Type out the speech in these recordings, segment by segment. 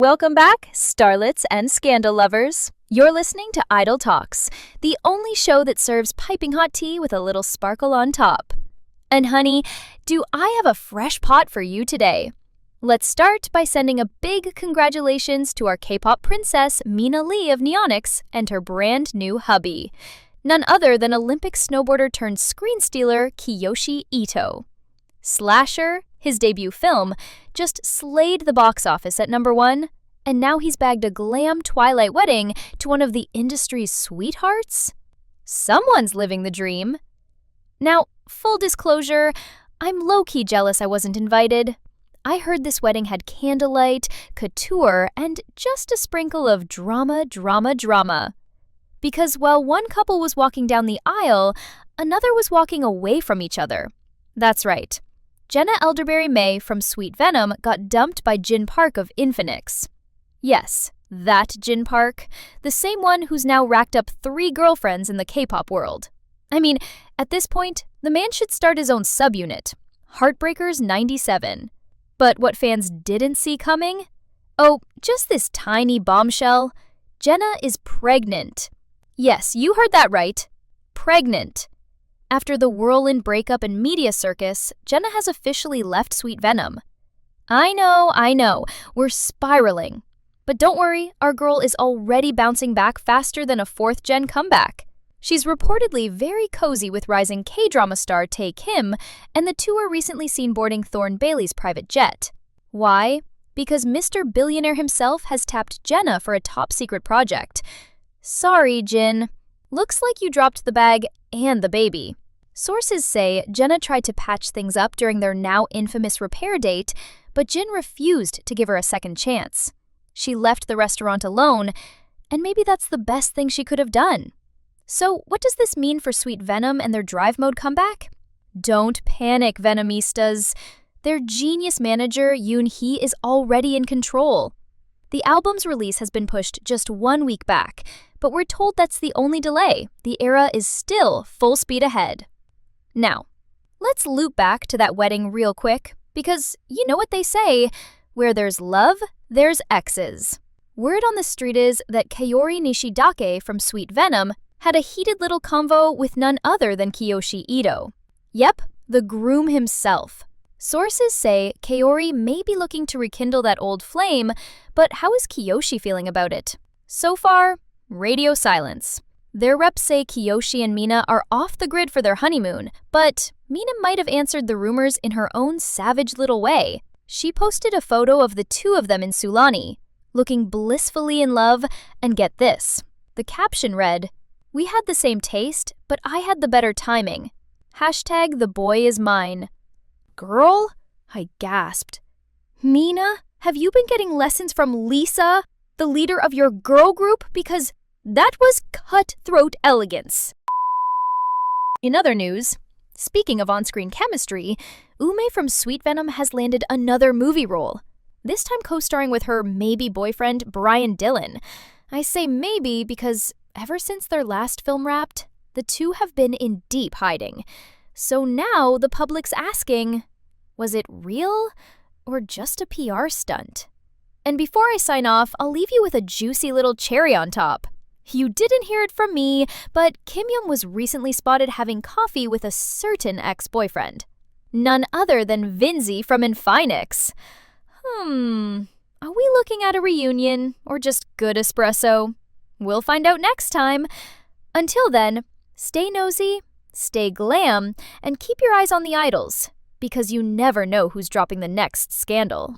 Welcome back, starlets and scandal lovers. You're listening to Idol Talks, the only show that serves piping hot tea with a little sparkle on top. And honey, do I have a fresh pot for you today? Let's start by sending a big congratulations to our K-pop princess Mina Lee of Neonics and her brand new hubby. None other than Olympic snowboarder turned screen stealer Kiyoshi Ito. Slasher, his debut film, just slayed the box office at #1, and now he's bagged a glam Twilight wedding to one of the industry's sweethearts? Someone's living the dream. Now, full disclosure, I'm low-key jealous I wasn't invited. I heard this wedding had candlelight, couture, and just a sprinkle of drama. Because while one couple was walking down the aisle, another was walking away from each other. That's right. Jenna Elderberry May from Sweet Venom got dumped by Jin Park of Infinix. Yes, that Jin Park, the same one who's now racked up 3 girlfriends in the K-pop world. I mean, at this point, the man should start his own subunit, Heartbreakers 97. But what fans didn't see coming? Oh, just this tiny bombshell. Jenna is pregnant. Yes, you heard that right. Pregnant. After the whirlwind breakup and media circus, Jenna has officially left Sweet Venom. I know, we're spiraling. But don't worry, our girl is already bouncing back faster than a 4th-gen comeback. She's reportedly very cozy with rising K-drama star Tae Kim, and the two were recently seen boarding Thorne Bailey's private jet. Why? Because Mr. Billionaire himself has tapped Jenna for a top-secret project. Sorry, Jin. Looks like you dropped the bag and the baby. Sources say Jenna tried to patch things up during their now infamous repair date, but Jin refused to give her a second chance. She left the restaurant alone, and maybe that's the best thing she could have done. So what does this mean for Sweet Venom and their drive mode comeback? Don't panic, Venomistas. Their genius manager, Yoonchae, is already in control. The album's release has been pushed just 1 week back, but we're told that's the only delay. The era is still full speed ahead. Now, let's loop back to that wedding real quick, because you know what they say, where there's love, there's exes. Word on the street is that Kaori Nishidake from Sweet Venom had a heated little convo with none other than Kiyoshi Ito. Yep, the groom himself. Sources say Kaori may be looking to rekindle that old flame, but how is Kiyoshi feeling about it? So far, radio silence. Their reps say Kiyoshi and Mina are off the grid for their honeymoon, but Mina might have answered the rumors in her own savage little way. She posted a photo of the two of them in Sulani, looking blissfully in love, and get this. The caption read, "We had the same taste, but I had the better timing. Hashtag the boy is mine." Girl? I gasped. Mina, have you been getting lessons from Lisa, the leader of your girl group? Because that was cutthroat elegance. In other news, speaking of on-screen chemistry, Ume from Sweet Venom has landed another movie role, this time co-starring with her maybe boyfriend Brian Dillon. I say maybe because ever since their last film wrapped, the two have been in deep hiding. So now the public's asking, was it real or just a PR stunt? And before I sign off, I'll leave you with a juicy little cherry on top. You didn't hear it from me, but Kim Young was recently spotted having coffee with a certain ex-boyfriend. None other than Vinzi from Infinix. Are we looking at a reunion or just good espresso? We'll find out next time. Until then, stay nosy, stay glam, and keep your eyes on the idols, because you never know who's dropping the next scandal.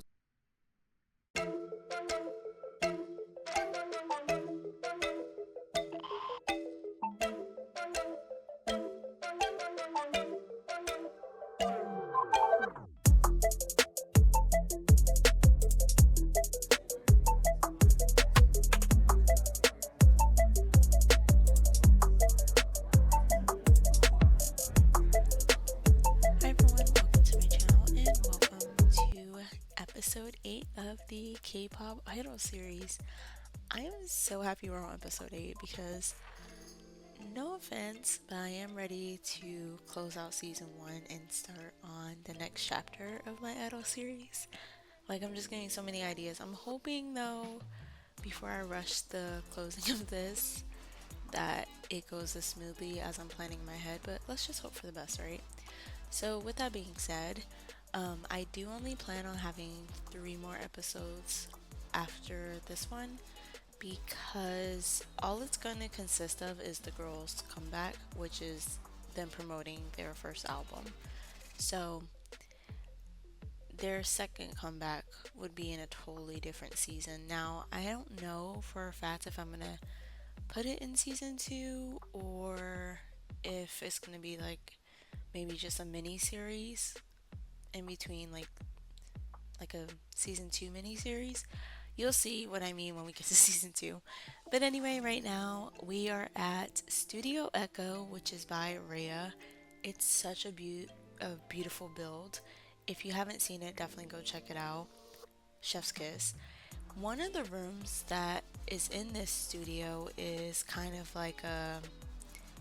Episode 8 of the K-pop Idol series. I am so happy we're on episode 8 because, no offense, but I am ready to close out season 1 and start on the next chapter of my Idol series. Like, I'm just getting so many ideas. I'm hoping, though, before I rush the closing of this, that it goes as smoothly as I'm planning in my head, but let's just hope for the best, right? So, with that being said, I do only plan on having 3 more episodes after this one because all it's going to consist of is the girls' comeback, which is them promoting their first album. So, their second comeback would be in a totally different season. Now, I don't know for a fact if I'm going to put it in season 2 or if it's going to be like maybe just a mini series in between like a season 2 mini series. You'll see what I mean when we get to season 2. But anyway, right now we are at Studio Echo, which is by Rhea. It's such a beautiful build. If you haven't seen it, definitely go check it out. Chef's kiss. One of the rooms that is in this studio is kind of like a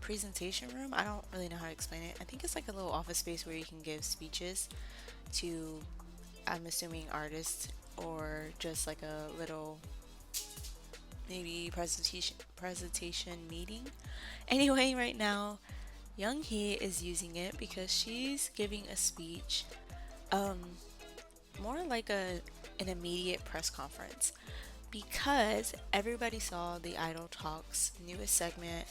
presentation room. I don't really know how to explain it. I think it's like a little office space where you can give speeches to, I'm assuming, artists or just like a little maybe presentation meeting. Anyway, right now Young Hee is using it because she's giving a speech, um, more like an immediate press conference because everybody saw the Idol Talks newest segment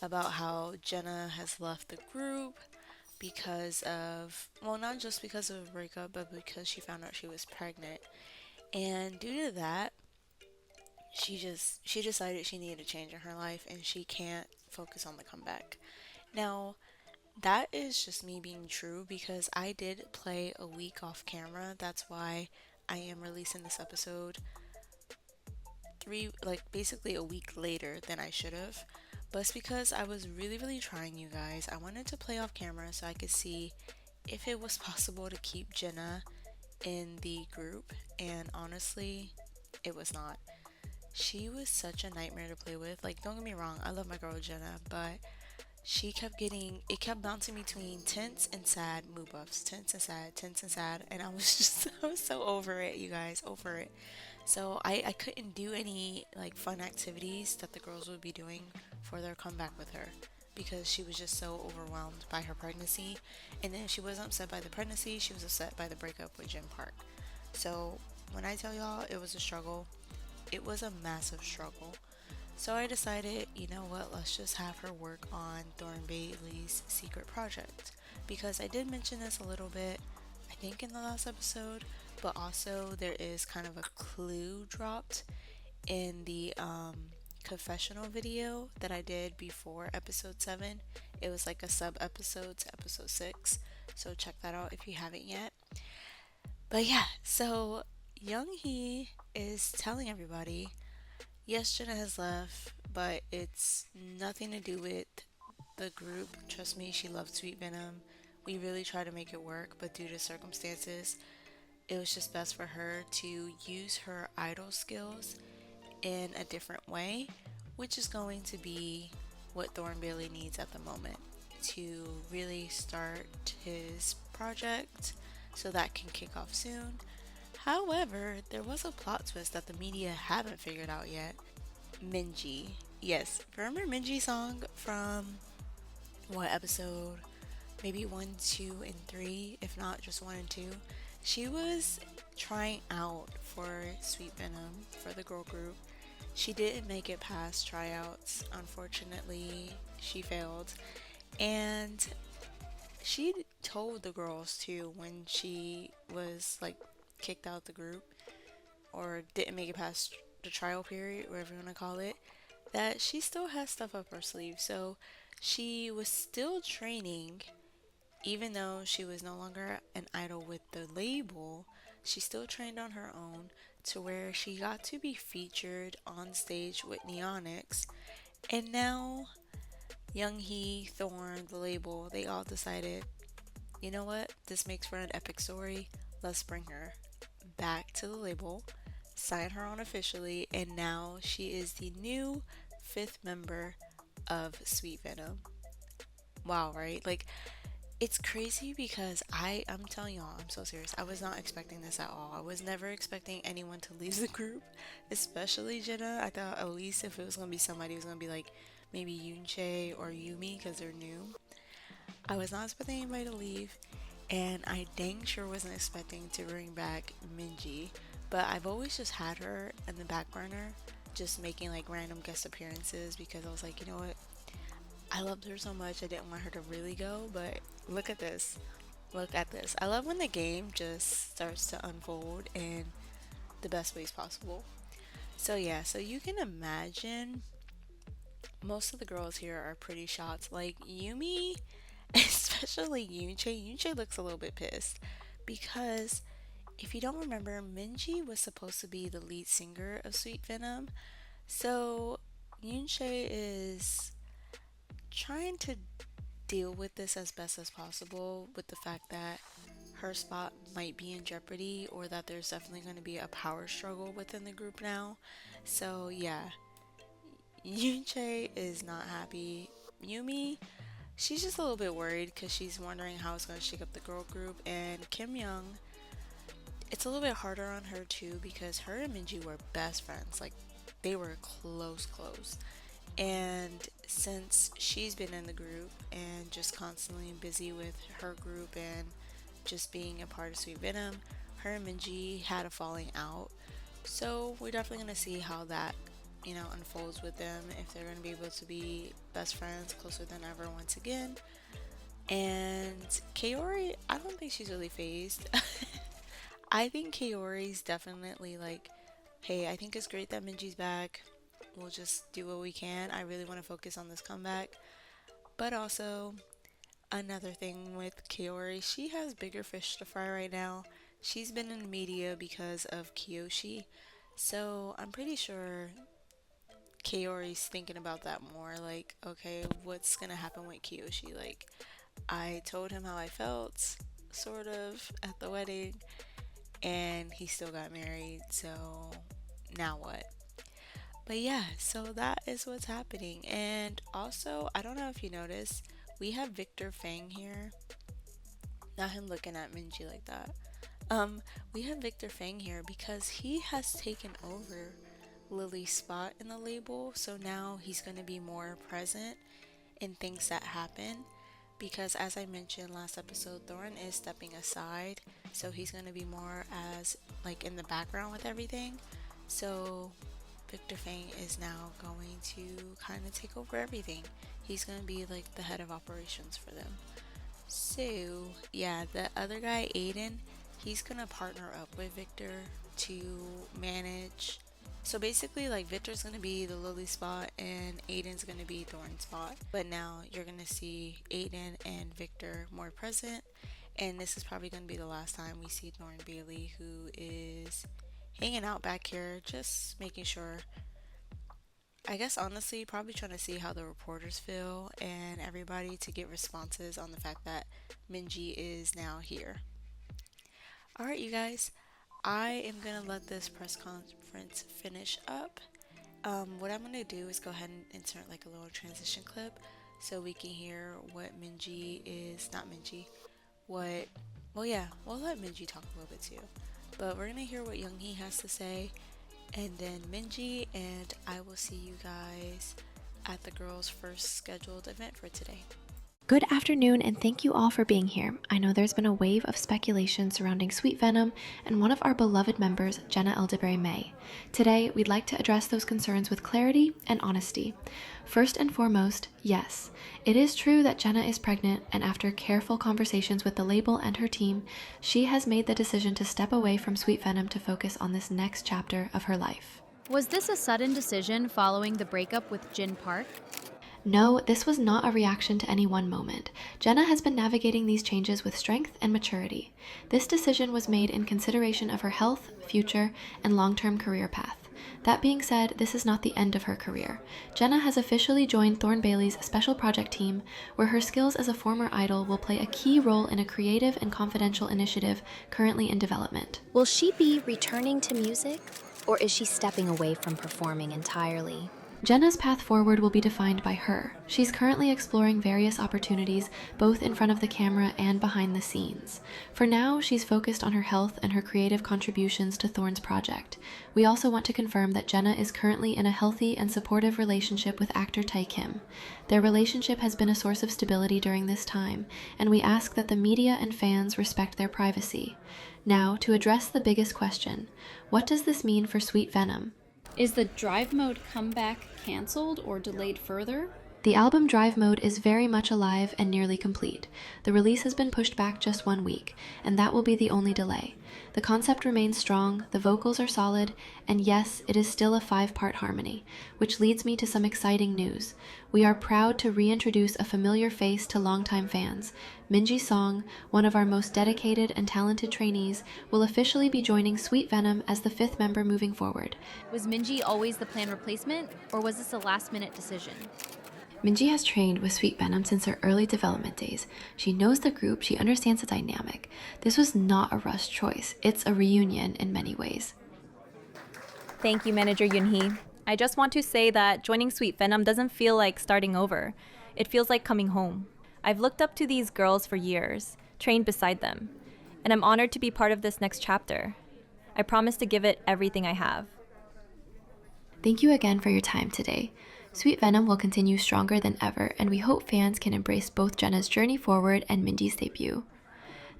about how Jenna has left the group because of, well, not just because of a breakup, but because she found out she was pregnant. And due to that, she decided she needed a change in her life and she can't focus on the comeback. Now, that is just me being true because I did play a week off camera. That's why I am releasing this episode basically a week later than I should have. But it's because I was really, really trying, you guys. I wanted to play off camera so I could see if it was possible to keep Jenna in the group, and honestly, it was not. She was such a nightmare to play with. Like, don't get me wrong, I love my girl Jenna, but it kept bouncing between tense and sad mood buffs, tense and sad, and I was just, I was so over it, you guys, over it. So I couldn't do any like fun activities that the girls would be doing for their comeback with her because she was just so overwhelmed by her pregnancy. And then she wasn't upset by the pregnancy, she was upset by the breakup with Jim Park. So when I tell y'all it was a struggle, it was a massive struggle. So I decided, you know what, let's just have her work on Thorn Bailey's secret project. Because I did mention this a little bit, I think, in the last episode, but also there is kind of a clue dropped in the confessional video that I did before episode 7. It was like a sub episode to episode 6. So check that out if you haven't yet. But yeah, so Young Hee is telling everybody, yes, Jenna has left, but it's nothing to do with the group. Trust me, she loved Sweet Venom. We really tried to make it work, but due to circumstances, it was just best for her to use her idol skills in a different way, which is going to be what Thorn Bailey needs at the moment to really start his project so that can kick off soon. However, there was a plot twist that the media haven't figured out yet. Minji. Yes, remember Minji's song from what episode? Maybe 1, 2, and 3, if not just 1 and 2. She was trying out for Sweet Venom for the girl group. She didn't make it past tryouts. Unfortunately, she failed. And she told the girls too when she was like kicked out the group or didn't make it past the trial period, whatever you want to call it, that she still has stuff up her sleeve. So she was still training, even though she was no longer an idol with the label. She still trained on her own to where she got to be featured on stage with Neonics. And now Young Hee, Thorn, the label, they all decided, you know what? This makes for an epic story. Let's bring her back to the label, sign her on officially, and now she is the new fifth member of Sweet Venom. Wow, right? Like, It's crazy because I'm telling y'all, I'm so serious. I was not expecting this at all. I was never expecting anyone to leave the group, especially Jenna. I thought at least if it was gonna be somebody, it was gonna be like maybe Yoonchae or Yumi because they're new. I was not expecting anybody to leave, and I dang sure wasn't expecting to bring back Minji. But I've always just had her in the back burner, just making like random guest appearances because I was like, you know what? I loved her so much. I didn't want her to really go, but look at this. Look at this. I love when the game just starts to unfold in the best ways possible. So yeah, so you can imagine most of the girls here are pretty shocked. Like Yumi, especially Yoonchae. Yoonchae looks a little bit pissed because if you don't remember, Minji was supposed to be the lead singer of Sweet Venom. So Yoonchae is trying to deal with this as best as possible with the fact that her spot might be in jeopardy or that there's definitely going to be a power struggle within the group now. So yeah, Yoonchae is not happy. Yumi, she's just a little bit worried because she's wondering how it's going to shake up the girl group. And Kim Young, it's a little bit harder on her too because her and Minji were best friends. Like they were close, close. And since she's been in the group and just constantly busy with her group and just being a part of Sweet Venom, her and Minji had a falling out. So we're definitely going to see how that, unfolds with them, if they're going to be able to be best friends closer than ever once again. And Kaori, I don't think she's really phased. I think Kaori's definitely like, hey, I think it's great that Minji's back. We'll just do what we can. I really want to focus on this comeback. But also, another thing with Kaori, she has bigger fish to fry right now. She's been in the media because of Kiyoshi. So I'm pretty sure Kaori's thinking about that more. Like, okay, what's gonna happen with Kiyoshi? Like, I told him how I felt, sort of, at the wedding, and he still got married. So now what? But yeah, so that is what's happening. And also, I don't know if you noticed, we have Victor Fang here. Not him looking at Minji like that. We have Victor Fang here because he has taken over Lily's spot in the label. So now he's going to be more present in things that happen. Because as I mentioned last episode, Thorn is stepping aside. So he's going to be more as like in the background with everything. So Victor Fang is now going to kind of take over everything. He's going to be like the head of operations for them. So, yeah, the other guy, Aiden, he's going to partner up with Victor to manage. So basically, like, Victor's going to be the Lily spot and Aiden's going to be Thorn's spot. But now you're going to see Aiden and Victor more present. And this is probably going to be the last time we see Thorn Bailey, who is hanging out back here, just making sure. I guess honestly, probably trying to see how the reporters feel and everybody to get responses on the fact that Minji is now here. Alright, you guys, I am gonna let this press conference finish up. What I'm gonna do is go ahead and insert like a little transition clip so we can hear what Minji is, not Minji, what, well, yeah, we'll let Minji talk a little bit too. But we're gonna hear what Younghee has to say and then Minji, and I will see you guys at the girls' first scheduled event for today. Good afternoon, and thank you all for being here. I know there's been a wave of speculation surrounding Sweet Venom and one of our beloved members, Jenna Elderberry-May. Today, we'd like to address those concerns with clarity and honesty. First and foremost, yes, it is true that Jenna is pregnant, and after careful conversations with the label and her team, she has made the decision to step away from Sweet Venom to focus on this next chapter of her life. Was this a sudden decision following the breakup with Jin Park? No, this was not a reaction to any one moment. Jenna has been navigating these changes with strength and maturity. This decision was made in consideration of her health, future, and long-term career path. That being said, this is not the end of her career. Jenna has officially joined Thorn Bailey's special project team, where her skills as a former idol will play a key role in a creative and confidential initiative currently in development. Will she be returning to music, or is she stepping away from performing entirely? Jenna's path forward will be defined by her. She's currently exploring various opportunities, both in front of the camera and behind the scenes. For now, she's focused on her health and her creative contributions to Thorne's project. We also want to confirm that Jenna is currently in a healthy and supportive relationship with actor Tae Kim. Their relationship has been a source of stability during this time, and we ask that the media and fans respect their privacy. Now, to address the biggest question, what does this mean for Sweet Venom? Is the drive mode comeback cancelled or delayed further? The album Drive Mode is very much alive and nearly complete. The release has been pushed back just 1 week, and that will be the only delay. The concept remains strong, the vocals are solid, and yes, it is still a 5-part harmony, which leads me to some exciting news. We are proud to reintroduce a familiar face to longtime fans. Minji Song, one of our most dedicated and talented trainees, will officially be joining Sweet Venom as the 5th member moving forward. Was Minji always the planned replacement, or was this a last-minute decision? Minji has trained with Sweet Venom since her early development days. She knows the group, she understands the dynamic. This was not a rushed choice. It's a reunion in many ways. Thank you, Manager Yoonhee. I just want to say that joining Sweet Venom doesn't feel like starting over. It feels like coming home. I've looked up to these girls for years, trained beside them, and I'm honored to be part of this next chapter. I promise to give it everything I have. Thank you again for your time today. Sweet Venom will continue stronger than ever, and we hope fans can embrace both Jenna's journey forward and Minji's debut.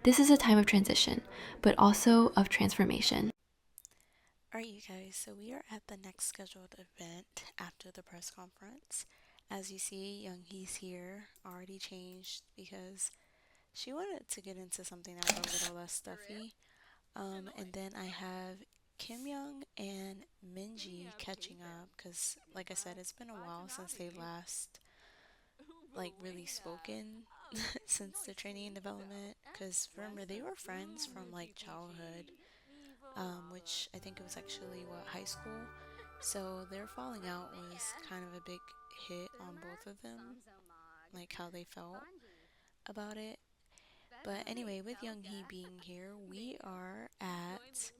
This is a time of transition, but also of transformation. Alright, you guys, so we are at the next scheduled event after the press conference. As you see, Younghee's here, already changed because she wanted to get into something that's a little less stuffy. And then I have Kim Young and Minji catching up because, like I said, it's been a while since they last really spoken since the training and development. Because remember, they were friends from childhood, which I think it was actually high school. So their falling out was kind of a big hit on both of them, like how they felt about it. But anyway, with Younghee being here, we are at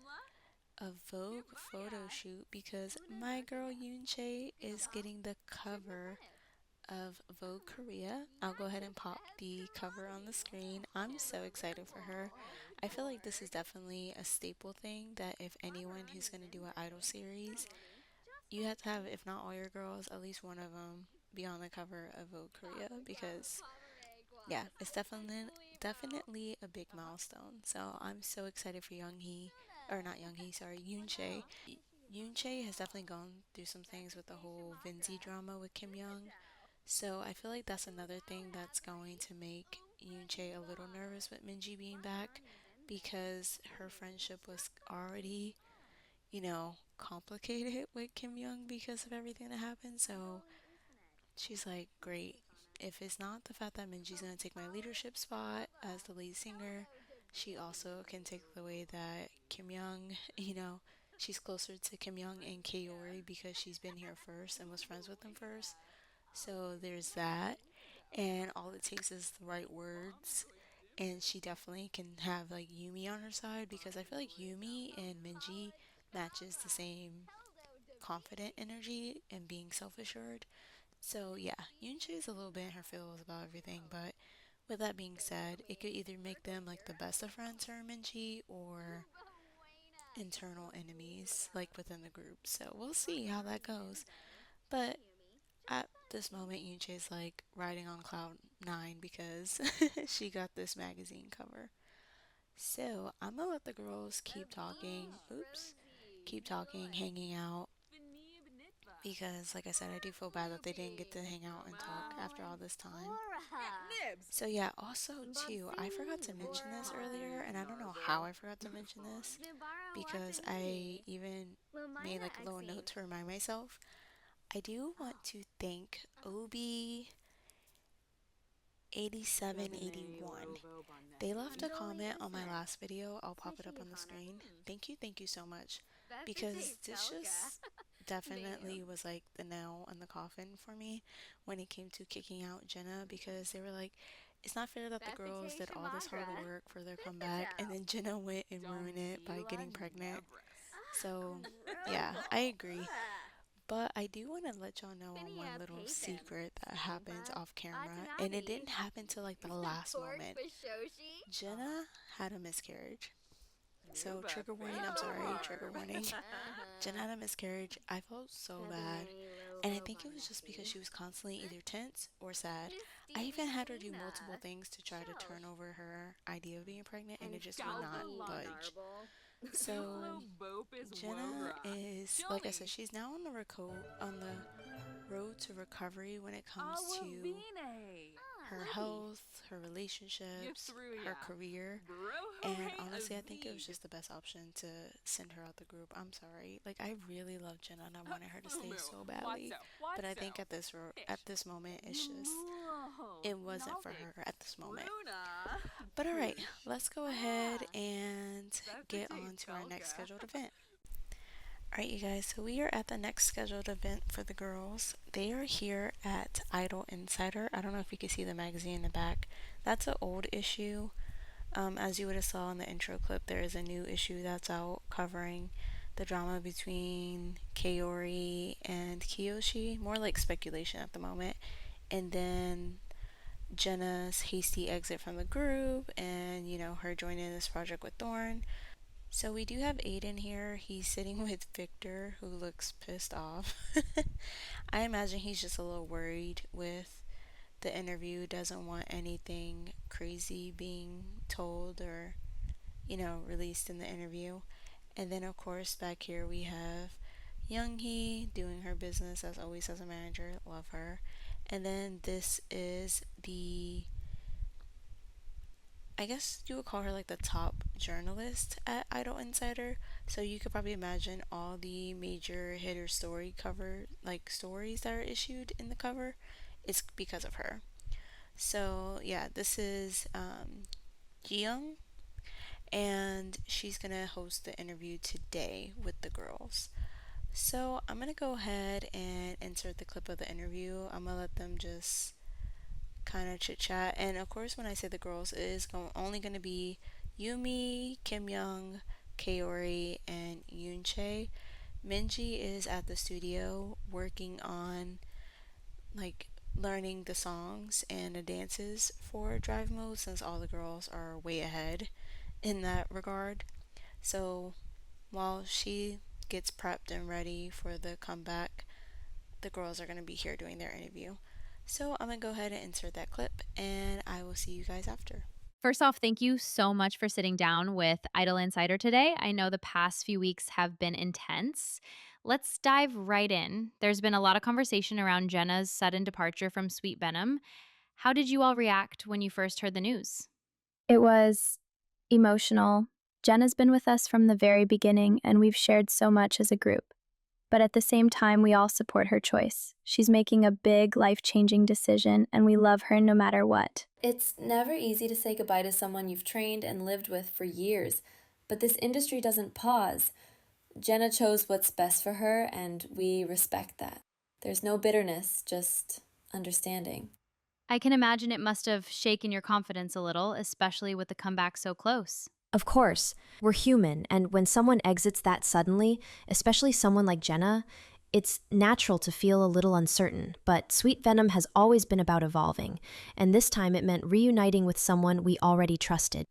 a Vogue photo shoot because my girl Yoonchae is getting the cover of Vogue Korea. I'll go ahead and pop the cover on the screen. I'm so excited for her. I feel like this is definitely a staple thing that if anyone who's going to do an idol series, you have to have, if not all your girls, at least one of them be on the cover of Vogue Korea because yeah, it's definitely a big milestone. So I'm so excited for Younghee, or not Younghee, sorry, Yoonchae. Yoonchae has definitely gone through some things with the whole Vinzi drama with Kim Young. So I feel like that's another thing that's going to make Yoonchae a little nervous with Minji being back because her friendship was already, complicated with Kim Young because of everything that happened. So she's like, great. If it's not the fact that Minji's gonna take my leadership spot as the lead singer, she also can take the way that Kim Young, she's closer to Kim Young and Kaori because she's been here first and was friends with them first. So there's that. And all it takes is the right words. And she definitely can have Yumi on her side because I feel like Yumi and Minji matches the same confident energy and being self-assured. So yeah, Yoonchae is a little bit in her feels about everything, but with that being said, it could either make them the best of friends, her and Minji, or internal enemies within the group. So we'll see how that goes. But at this moment, Yoonchae is riding on cloud nine because she got this magazine cover. So I'm gonna let the girls keep talking. Oops, keep talking, hanging out. Because, like I said, I do feel bad that they didn't get to hang out and talk after all this time. So, yeah, also, too, I forgot to mention this earlier, and I don't know how I forgot to mention this because I even made a little note to remind myself. I do want to thank OB8781. They left a comment on my last video. I'll pop it up on the screen. Thank you so much. Because this just definitely was the nail in the coffin for me when it came to kicking out Jenna because they were like, it's not fair that the girls did all this hard work for their comeback and then Jenna went and ruined it by getting pregnant. So, yeah, I agree. But I do want to let y'all know on one little secret that happens off camera, and it didn't happen till like the last moment. Jenna had a miscarriage. So, trigger warning, I'm sorry, trigger warning. Jenna had a miscarriage. I felt so bad. And I think it was just because she was constantly either tense or sad. I even had her do multiple things to try to turn over her idea of being pregnant, and it just would not budge. So, Jenna is, like I said, she's now on the road to recovery when it comes to her health, her relationships, her career. And honestly, I think it was just the best option to send her out the group. I'm sorry. Like, I really love Jenna and I wanted her to stay so badly. But I think at this moment, it's just, it wasn't for her at this moment. But alright, let's go ahead and get on to our next scheduled event. Alright, you guys, so we are at the next scheduled event for the girls. They are here at Idol Insider. I don't know if you can see the magazine in the back. That's an old issue. As you would have saw in the intro clip, there is a new issue that's out covering the drama between Kaori and Kiyoshi. More like speculation at the moment. And then Jenna's hasty exit from the group and, her joining this project with Thorn. So we do have Aiden here. He's sitting with Victor, who looks pissed off. I imagine he's just a little worried with the interview, doesn't want anything crazy being told or, released in the interview. And then, of course, back here we have Yoonhee doing her business as always as a manager. Love her. And then this is I guess you would call her like the top journalist at Idol Insider. So you could probably imagine all the major hitter story cover, like stories that are issued in the cover, it's because of her. So yeah, this is Jiyoung, and she's gonna host the interview today with the girls. So I'm gonna go ahead and insert the clip of the interview. I'm gonna let them just kind of chit chat, and of course when I say the girls, it is only going to be Yumi, Kim Young, Kaori, and Yoonchae. Minji is at the studio working on like learning the songs and the dances for Drive Mode, since all the girls are way ahead in that regard. So while she gets prepped and ready for the comeback, the girls are going to be here doing their interview. So I'm going to go ahead and insert that clip, and I will see you guys after. First off, thank you so much for sitting down with Idol Insider today. I know the past few weeks have been intense. Let's dive right in. There's been a lot of conversation around Jenna's sudden departure from Sweet Venom. How did you all react when you first heard the news? It was emotional. Jenna's been with us from the very beginning, and we've shared so much as a group. But at the same time, we all support her choice. She's making a big, life-changing decision, and we love her no matter what. It's never easy to say goodbye to someone you've trained and lived with for years, but this industry doesn't pause. Jenna chose what's best for her, and we respect that. There's no bitterness, just understanding. I can imagine it must have shaken your confidence a little, especially with the comeback so close. Of course, we're human, and when someone exits that suddenly, especially someone like Jenna, it's natural to feel a little uncertain. But Sweet Venom has always been about evolving, and this time it meant reuniting with someone we already trusted.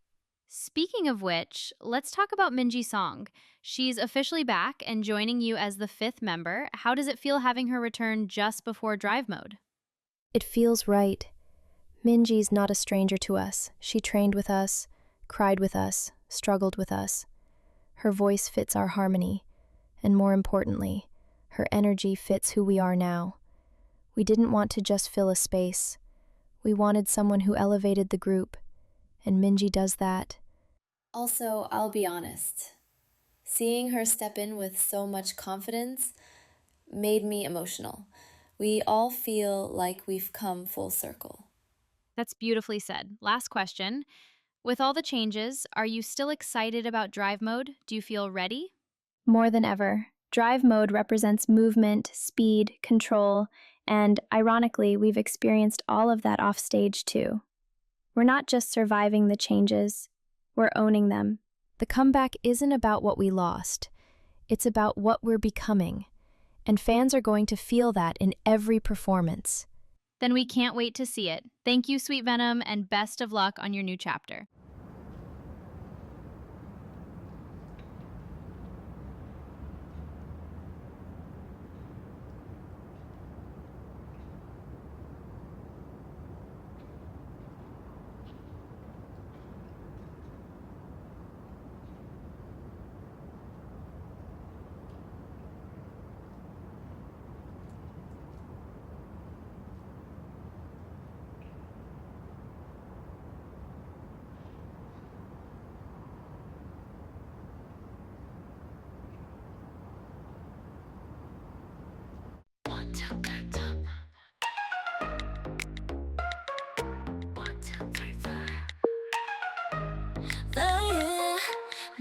Speaking of which, let's talk about Minji Song. She's officially back and joining you as the 5th member. How does it feel having her return just before Drive Mode? It feels right. Minji's not a stranger to us. She trained with us, cried with us, struggled with us. Her voice fits our harmony, and more importantly, her energy fits who we are now. We didn't want to just fill a space. We wanted someone who elevated the group, and Minji does that. Also, I'll be honest. Seeing her step in with so much confidence made me emotional. We all feel like we've come full circle. That's beautifully said. Last question. With all the changes, are you still excited about Drive Mode? Do you feel ready? More than ever. Drive Mode represents movement, speed, control, and ironically, we've experienced all of that off stage too. We're not just surviving the changes, we're owning them. The comeback isn't about what we lost. It's about what we're becoming. And fans are going to feel that in every performance. Then we can't wait to see it. Thank you, Sweet Venom, and best of luck on your new chapter.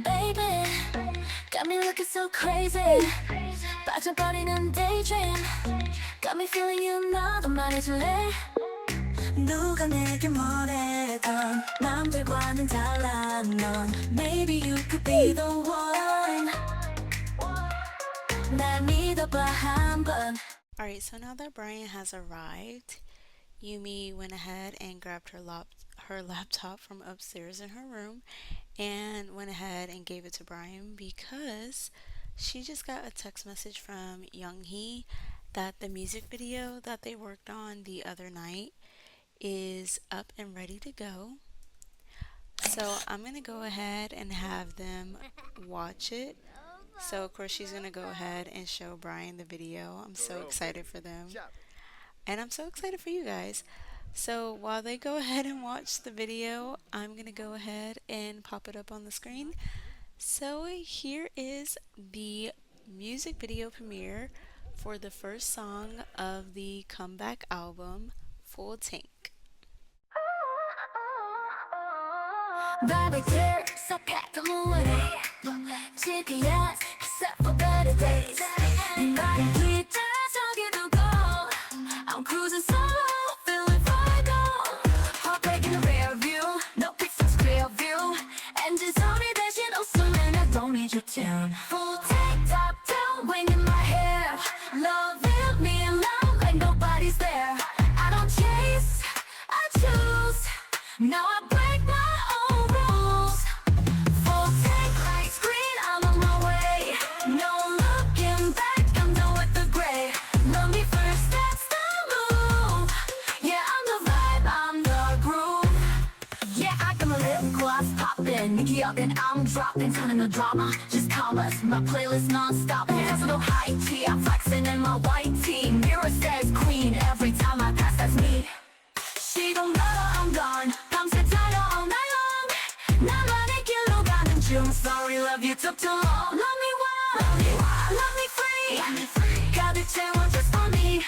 Baby, got me looking so crazy. 빠져버리는 daydream. Got me feeling you now. 더 말해줄래? 누가 내게 뭐래던 남들과는 달라 넌. Maybe you could be the one. 날 믿어봐 한번. Alright, so now that Brian has arrived, Yumi went ahead and grabbed her laptop from upstairs in her room and went ahead and gave it to Brian because she just got a text message from Yoonchae that the music video that they worked on the other night is up and ready to go. So I'm going to go ahead and have them watch it. So of course she's going to go ahead and show Brian the video. I'm so excited for them. And I'm so excited for you guys. So while they go ahead and watch the video, I'm going to go ahead and pop it up on the screen. So here is the music video premiere for the first song of the comeback album, Full Tank. GPS, set for better days. I'm cruising solo, feeling vital. Heartbreak in the rear view, no pixels, clear view. Engine 소리 대신 웃으면 I don't need your tune. Full tank, top down, wind in my hair. Love it, me alone, like nobody's there. I don't chase, I choose. Now I break my own rules. Full tank, lights green, I'm on my way. No looking back, I'm done with the gray. Love me first, that's the move. Yeah, I'm the vibe, I'm the groove. Yeah, I got my lip gloss poppin'. Nikki up and I'm dropping, turning the drama. Just call us, my playlist non-stop. There's no high tea, I'm flexing in my white tee. Mirror says queen, every time I pass, that's me. She don't know I'm gone. 밤새 달려 all night long. 나만의 길로 가는 중. Sorry, love you took too long. Love me well, love me free. 가득 채워 just for me.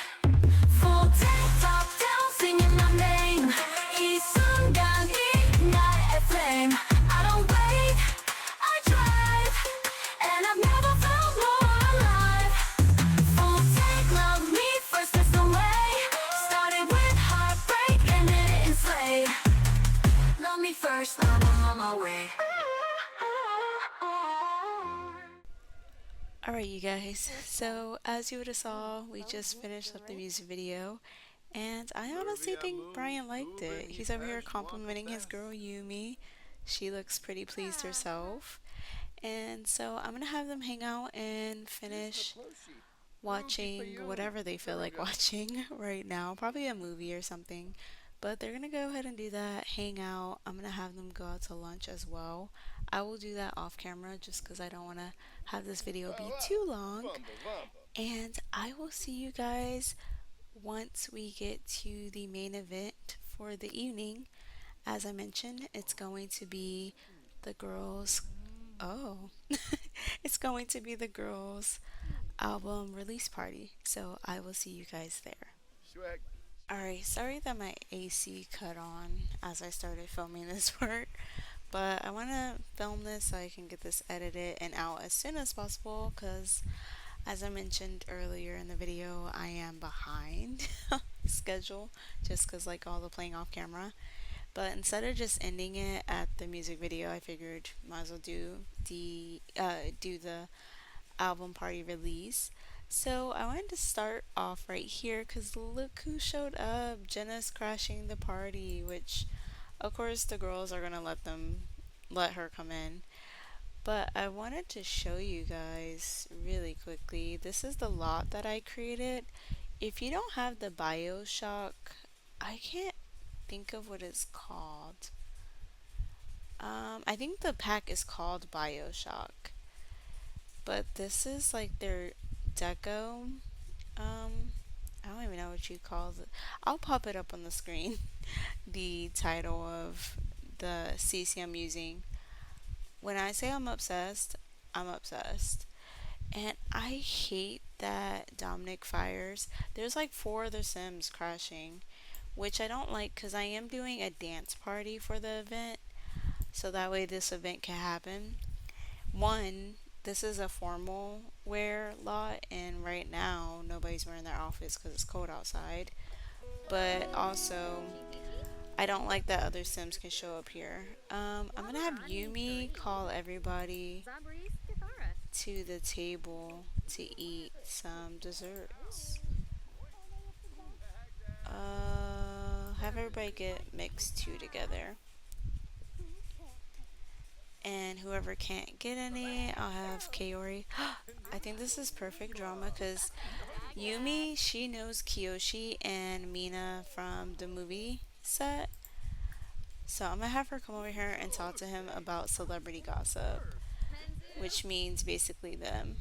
Full tank, top down, singing my name. 이 순간이 나의 flame. I don't wait, I drive, and I've never felt more alive. Full tank, love me first, that's the way. Started with heartbreak, ended it enslaved. Love me first, I'm on my way. Alright you guys, so as you would have saw, we just finished up the music video and I honestly think Brian liked it. He's over here complimenting his girl Yumi. She looks pretty pleased herself. And so I'm going to have them hang out and finish watching whatever they feel like watching right now. Probably a movie or something. But they're going to go ahead and do that, hang out. I'm going to have them go out to lunch as well. I will do that off camera just because I don't want to have this video be too long. And I will see you guys once we get to the main event for the evening. As I mentioned, it's going to be the girls... Oh, it's going to be the girls' album release party. So I will see you guys there. Alright, sorry that my AC cut on as I started filming this part, but I want to film this so I can get this edited and out as soon as possible because, as I mentioned earlier in the video, I am behind schedule just because like all the playing off camera. But instead of just ending it at the music video, I figured might as well do the album party release. So I'm going to go ahead and film this part. So I wanted to start off right here because look who showed up. Jenna's crashing the party, which of course the girls are gonna let her come in. But I wanted to show you guys really quickly. This is the lot that I created. If you don't have the Bioshock, I can't think of what it's called. I think the pack is called Bioshock. But this is like their deco. I don't even know what you call it. I'll pop it up on the screen. The title of the CC I'm using. When I say I'm obsessed, I'm obsessed. And I hate that Dominic fires. There's like four other Sims crashing, which I don't like because I am doing a dance party for the event. So that way this event can happen. One, this is a formal wear lot, and right now nobody's wearing their outfits because it's cold outside. But also, I don't like that other Sims can show up here. I'm gonna have Yumi call everybody to the table to eat some desserts. Have everybody get mixed two together. And whoever can't get any, I'll have Kaori. I think this is perfect drama because Yumi, she knows Kiyoshi and Mina from the movie set. So I'm gonna have her come over here and talk to him about celebrity gossip, which means basically them.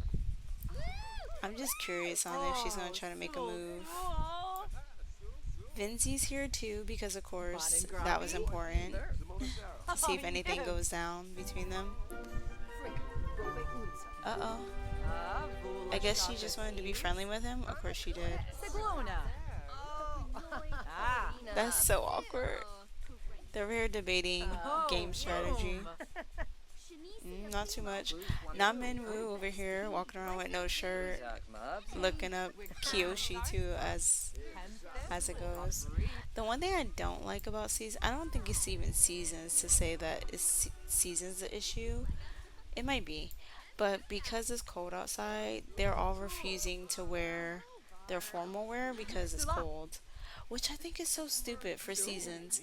I'm just curious on if she's gonna try to make a move. Vinzi's here too because of course that was important to see if anything goes down between them. Uh-oh. I guess she just wanted to be friendly with him. Of course she did. That's so awkward. They're over here debating game strategy. Not too much. Not Minwoo over here walking around with no shirt, looking up Kiyoshi too as it goes. The one thing I don't like about seasons, I don't think it's even seasons to say that it's seasons the issue. It might be, but because it's cold outside, they're all refusing to wear their formal wear because it's cold, which I think is so stupid for seasons.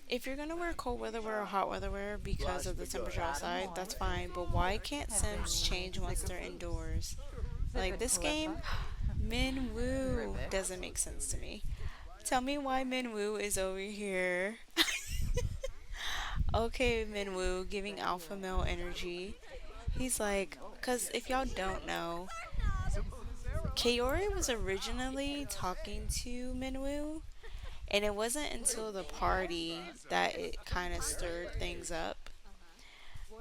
If you're gonna wear cold weather wear or hot weather wear because of the temperature outside, that's fine. But why can't Sims change once they're indoors? Like this game, Minwoo doesn't make sense to me. Tell me why Minwoo is over here. Okay, Minwoo giving alpha male energy. He's like, cause if y'all don't know, Kaori was originally talking to Minwoo. And it wasn't until the party that it kind of stirred things up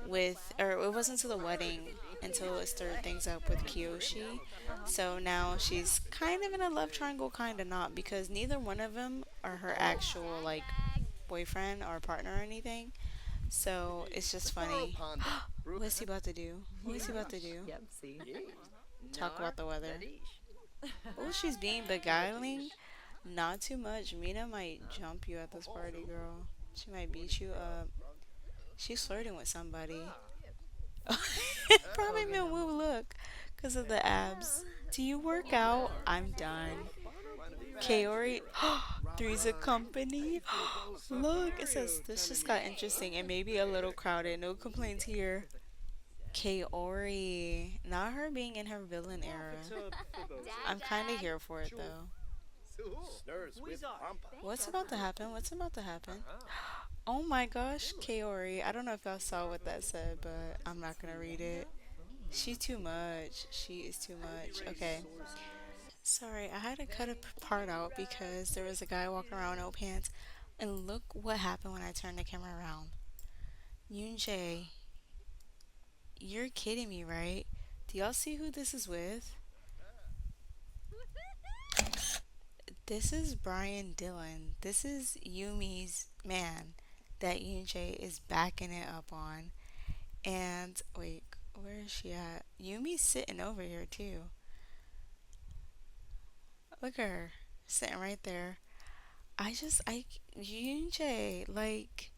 or it wasn't until the wedding until it stirred things up with Kiyoshi. So now she's kind of in a love triangle, kind of not, because neither one of them are her actual, like, boyfriend or partner or anything. So it's just funny. What's he about to do? What is he about to do? Talk about the weather. Oh, she's being beguiling. Not too much. Mina might jump you at this party, girl. She might beat you up. She's flirting with somebody. Probably Minwoo, look. Because of the abs. Do you work out? I'm done. Kaori. Three's a company. Look, it says this just got interesting and maybe a little crowded. No complaints here. Kaori. Not her being in her villain era. I'm kind of here for it though. What's about to happen? What's about to happen? Oh my gosh, Kaori. I don't know if y'all saw what that said, but I'm not gonna read it. She's too much. She is too much. Okay. Sorry, I had to cut a part out because there was a guy walking around with no pants. And look what happened when I turned the camera around. Yoonchae. You're kidding me, right? Do y'all see who this is with? This is Brian Dillon. This is Yumi's man that Yoonchae is backing it up on. And wait, where is she at? Yumi's sitting over here too. Look at her sitting right there. Yoonchae, like,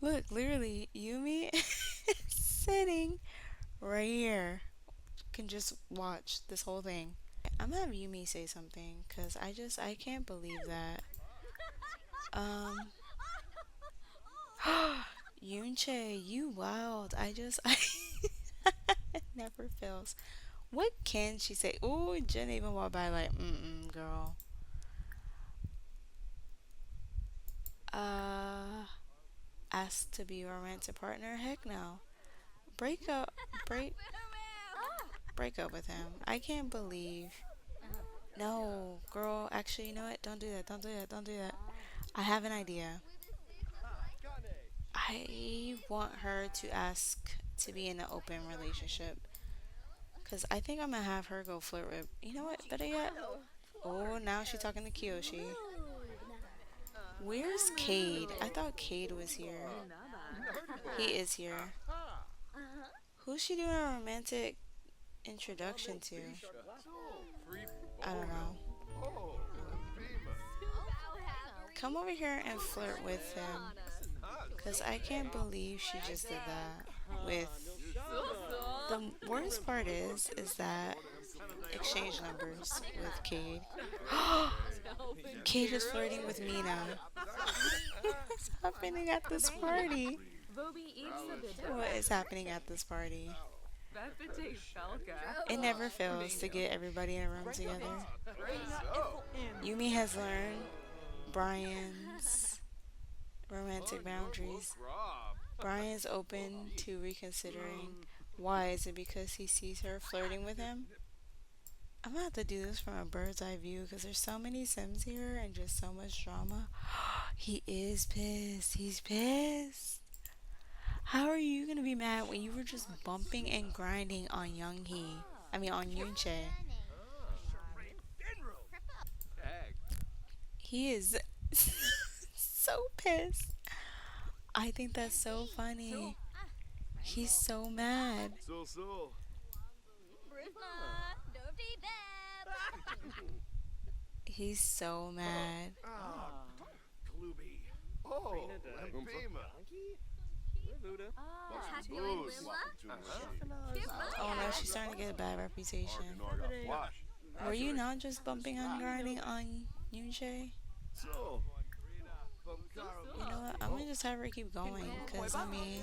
look, literally, Yumi is sitting right here. You can just watch this whole thing. I'm gonna have Yumi say something because I can't believe that. Um, Yoonchae, you wild. I it never fails. What can she say? Ooh, Jen even walked by like, girl. Uh, asked to be a romantic partner? Heck no. Break up, break, break up with him. I can't believe. No, girl. Actually, you know what? Don't do that. Don't do that. Don't do that. I have an idea. I want her to ask to be in an open relationship. Cause I think I'm gonna have her go flirt with. You know what? Better yet. Oh, now she's talking to Kiyoshi. Where's Cade? I thought Cade was here. He is here. Who's she doing a romantic introduction to? I don't know. Come over here and flirt with him. Cause I can't believe she just did that with. The worst part is that exchange numbers with Cade. Cade is flirting with Mina. What's happening at this party? What is happening at this party? It never fails to get everybody in a room together. Yumi has learned Brian's romantic boundaries. Brian's open to reconsidering. Why? Is it because he sees her flirting with him? I'm gonna have to do this from a bird's eye view because there's so many Sims here and just so much drama. He is pissed. He's pissed. How are you gonna be mad when you were just bumping and grinding on Yoonhee? I mean on Yoonchae. He is so pissed. I think that's so funny. He's so mad. He's so mad. Oh no, she's starting to get a bad reputation. Were you not just bumping and grinding on Yoonchae? You know what? I'm gonna just have her keep going, cause I mean.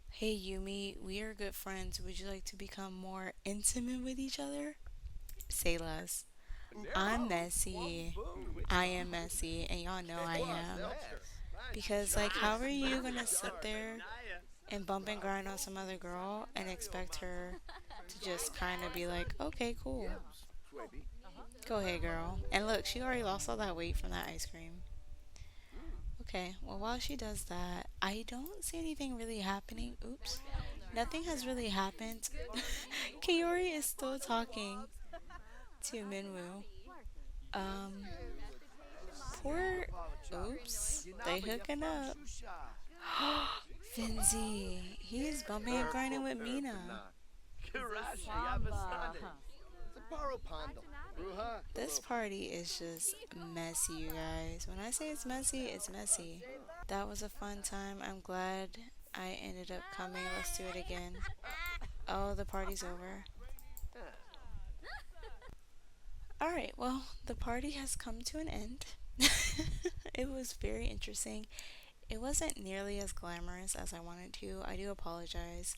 Hey Yumi, we are good friends. Would you like to become more intimate with each other? Say less. I'm messy. I am messy, and y'all know I am. Because, like, how are you gonna sit there and bump and grind on some other girl and expect her to just kind of be like, okay, cool. Go ahead, girl. And look, she already lost all that weight from that ice cream. Okay, well, while she does that, I don't see anything really happening. Oops. Nothing has really happened. Kaori is still talking to Minwoo. Poor. Oops. They hooking up. Finzi. He's bumping and grinding with Mina. This party is just messy, you guys. When I say it's messy, it's messy. That was a fun time. I'm glad I ended up coming. Let's do it again. Oh, the party's over. Alright, well, the party has come to an end. It was very interesting. It wasn't nearly as glamorous as I wanted to. I do apologize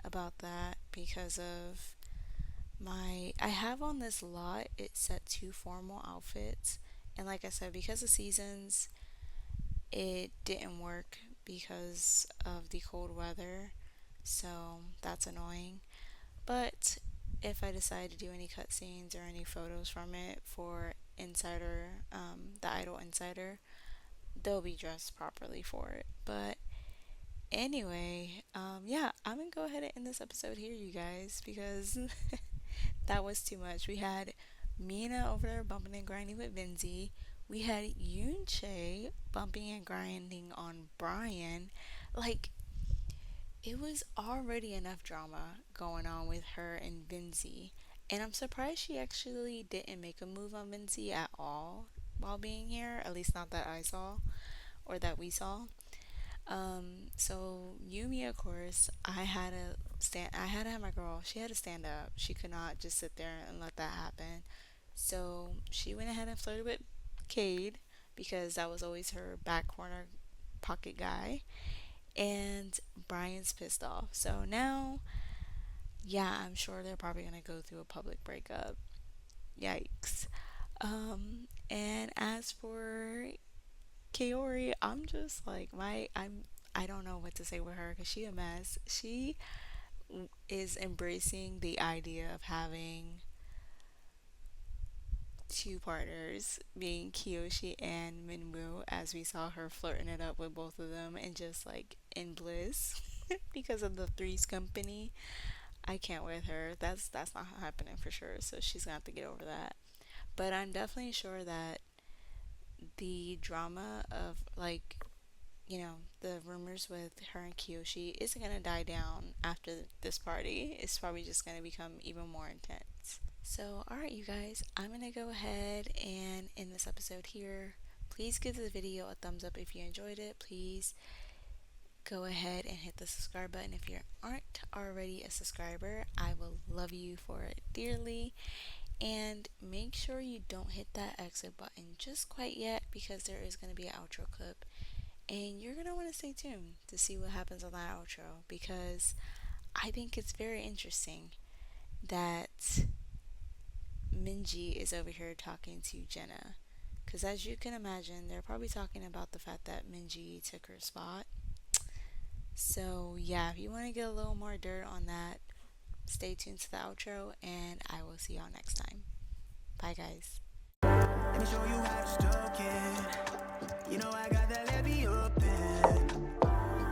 about that because of I have on this lot, it's set 2 formal outfits. And like I said, because of seasons, it didn't work because of the cold weather. So that's annoying. But if I decide to do any cutscenes or any photos from it for Insider, the Idol Insider, they'll be dressed properly for it. But anyway, yeah, I'm gonna go ahead and end this episode here, you guys, because that was too much. We had Mina over there bumping and grinding with Vinzi. We had Yoonchae bumping and grinding on Brian. Like, it was already enough drama going on with her and Vinzi. And I'm surprised she actually didn't make a move on Vinzi at all while being here. At least not that I saw or that we saw. So Yumi, of course, I had to have my girl. She had to stand up. She could not just sit there and let that happen. So she went ahead and flirted with Cade because that was always her back corner pocket guy. And Brian's pissed off. So now, yeah, I'm sure they're probably gonna go through a public breakup. Yikes. And as for Kaori, I'm just like I don't know what to say with her because she a mess. She is embracing the idea of having two partners, being Kiyoshi and Minwoo, as we saw her flirting it up with both of them and just like in bliss because of the Three's Company. I can't with her. That's not happening for sure. So she's gonna have to get over that. But I'm definitely sure that the drama of like the rumors with her and Kiyoshi isn't gonna die down after this party. It's probably just gonna become even more intense. So, alright, you guys, I'm gonna go ahead and end this episode here. Please give the video a thumbs up if you enjoyed it. Please go ahead and hit the subscribe button if you aren't already a subscriber. I will love you for it dearly. And make sure you don't hit that exit button just quite yet because there is going to be an outro clip. And you're going to want to stay tuned to see what happens on that outro because I think it's very interesting that Minji is over here talking to Jenna. Because as you can imagine, they're probably talking about the fact that Minji took her spot. So yeah, if you want to get a little more dirt on that, stay tuned to the outro and I will see y'all next time. Bye guys. Let me show you how to stroke it. You know I got that levy open.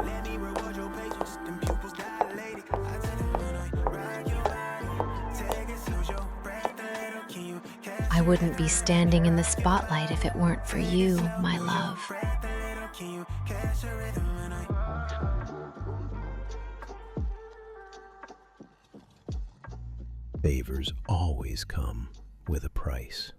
Let me reward your patience. Them pupils dilated. I tell you when I rock your body. Take it, use your breath a little. Can you catch I wouldn't be standing in the spotlight if it weren't for you, my love. breath a little? Can you catch a rhythm when I Favors always come with a price.